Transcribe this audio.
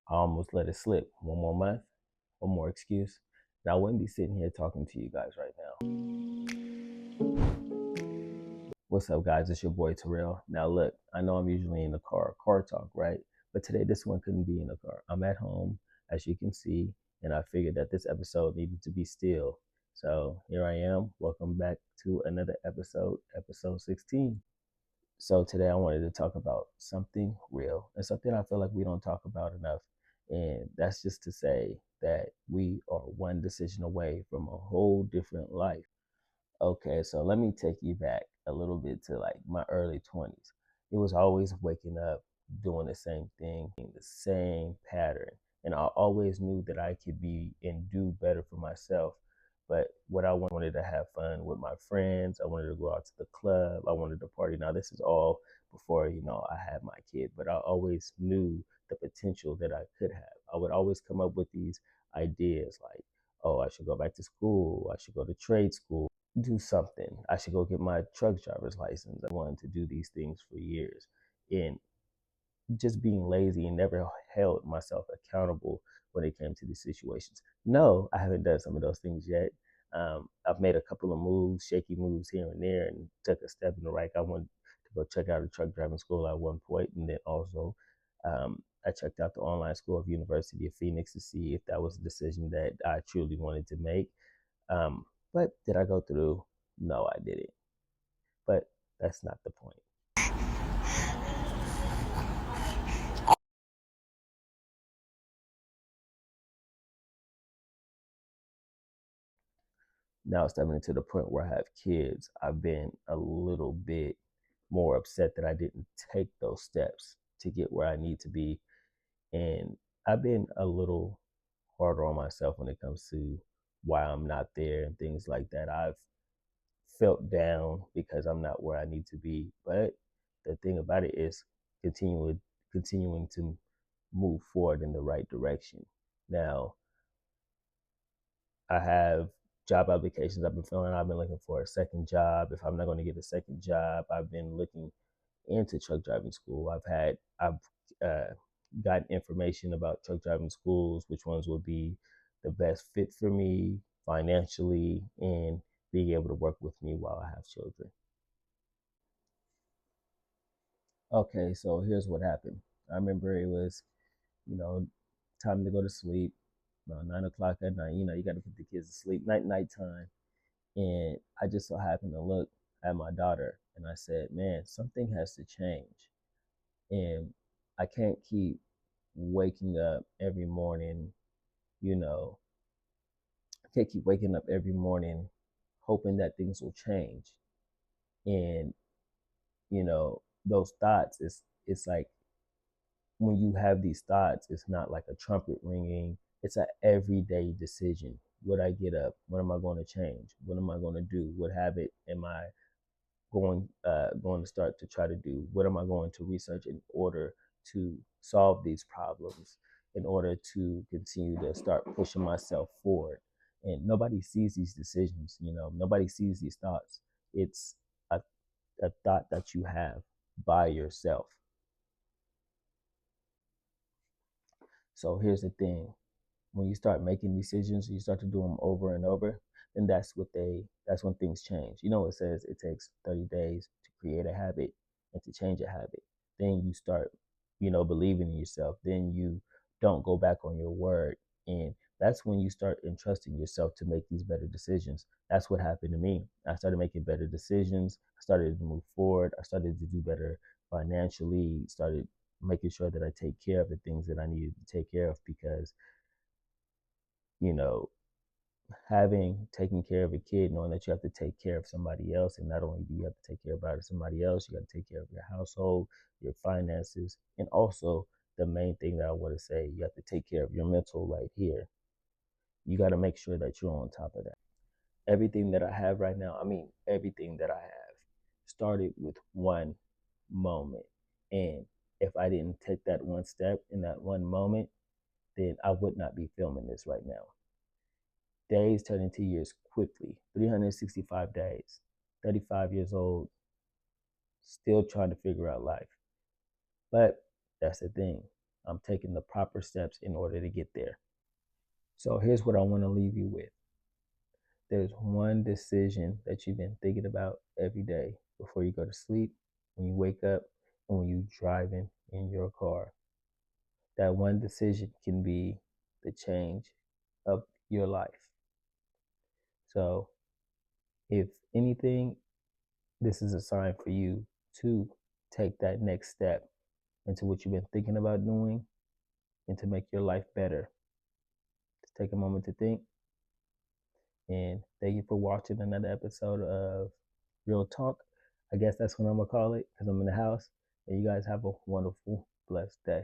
I almost let it slip. One more month, one more excuse, and I wouldn't be sitting here talking to you guys right now. What's up, guys? It's your boy Terrell. Now, look, I know I'm usually in the car talk, right? But today, this one couldn't be in the car. I'm at home, as you can see, and I figured that this episode needed to be still. So here I am. Welcome back to another episode, episode 16. So today I wanted to talk about something real and something I feel like we don't talk about enough. And that's just to say that we are one decision away from a whole different life. Okay, so let me take you back a little bit to like my early 20s. It was always waking up, doing the same thing, the same pattern. And I always knew that I could be and do better for myself. But what I wanted to have fun with my friends, I wanted to go out to the club, I wanted to party. Now, this is all before, I had my kid, but I always knew the potential that I could have. I would always come up with these ideas like, oh, I should go back to school, I should go to trade school, do something. I should go get my truck driver's license. I wanted to do these things for years. And just being lazy and never held myself accountable when it came to these situations. No, I haven't done some of those things yet. I've made a couple of moves, shaky moves here and there, and took a step in the right. I wanted to go check out a truck driving school at one point, and then also I checked out the online school of University of Phoenix to see if that was a decision that I truly wanted to make. Um, but did I go through? No, I didn't. But that's not the point. Now stepping into the point where I have kids, I've been a little bit more upset that I didn't take those steps to get where I need to be. And I've been a little harder on myself when it comes to why I'm not there and things like that. I've felt down because I'm not where I need to be. But the thing about it is continuing to move forward in the right direction. Now, I have job applications I've been filling. I've been looking for a second job. If I'm not going to get a second job, I've been looking into truck driving school. I've gotten information about truck driving schools, which ones would be the best fit for me financially and being able to work with me while I have children. Okay, so here's what happened. I remember it was, you know, time to go to sleep, about 9 o'clock at night. You got to put the kids to sleep, nighttime. And I just so happened to look at my daughter and I said, man, something has to change. And I can't keep waking up every morning, you know, I can't keep waking up every morning hoping that things will change. And, those thoughts, it's like when you have these thoughts, it's not like a trumpet ringing. It's an everyday decision. Would I get up? What am I going to change? What am I going to do? What habit am I going to start to try to do? What am I going to research in order to solve these problems? In order to continue to start pushing myself forward? And nobody sees these decisions. Nobody sees these thoughts. It's a, a thought that you have by yourself. So here's the thing: when you start making decisions, you start to do them over and over, then that's when things change. It says it takes 30 days to create a habit and to change a habit. Then you start, believing in yourself. Then you don't go back on your word. And that's when you start entrusting yourself to make these better decisions. That's what happened to me. I started making better decisions. I started to move forward. I started to do better financially, started making sure that I take care of the things that I needed to take care of because you know, having taken care of a kid, knowing that you have to take care of somebody else, and not only do you have to take care of somebody else, you got to take care of your household, your finances, and also the main thing that I want to say, you have to take care of your mental right here. You got to make sure that you're on top of that. Everything that I have right now, I mean, everything that I have started with one moment. And if I didn't take that one step in that one moment, then I would not be filming this right now. Days turn into years quickly. 365 days. 35 years old, still trying to figure out life. But that's the thing. I'm taking the proper steps in order to get there. So here's what I want to leave you with. There's one decision that you've been thinking about every day before you go to sleep, when you wake up, and when you're driving in your car. That one decision can be the change of your life. So, if anything, this is a sign for you to take that next step into what you've been thinking about doing and to make your life better. Just take a moment to think. And thank you for watching another episode of Real Talk. I guess that's what I'm going to call it because I'm in the house. And you guys have a wonderful, blessed day.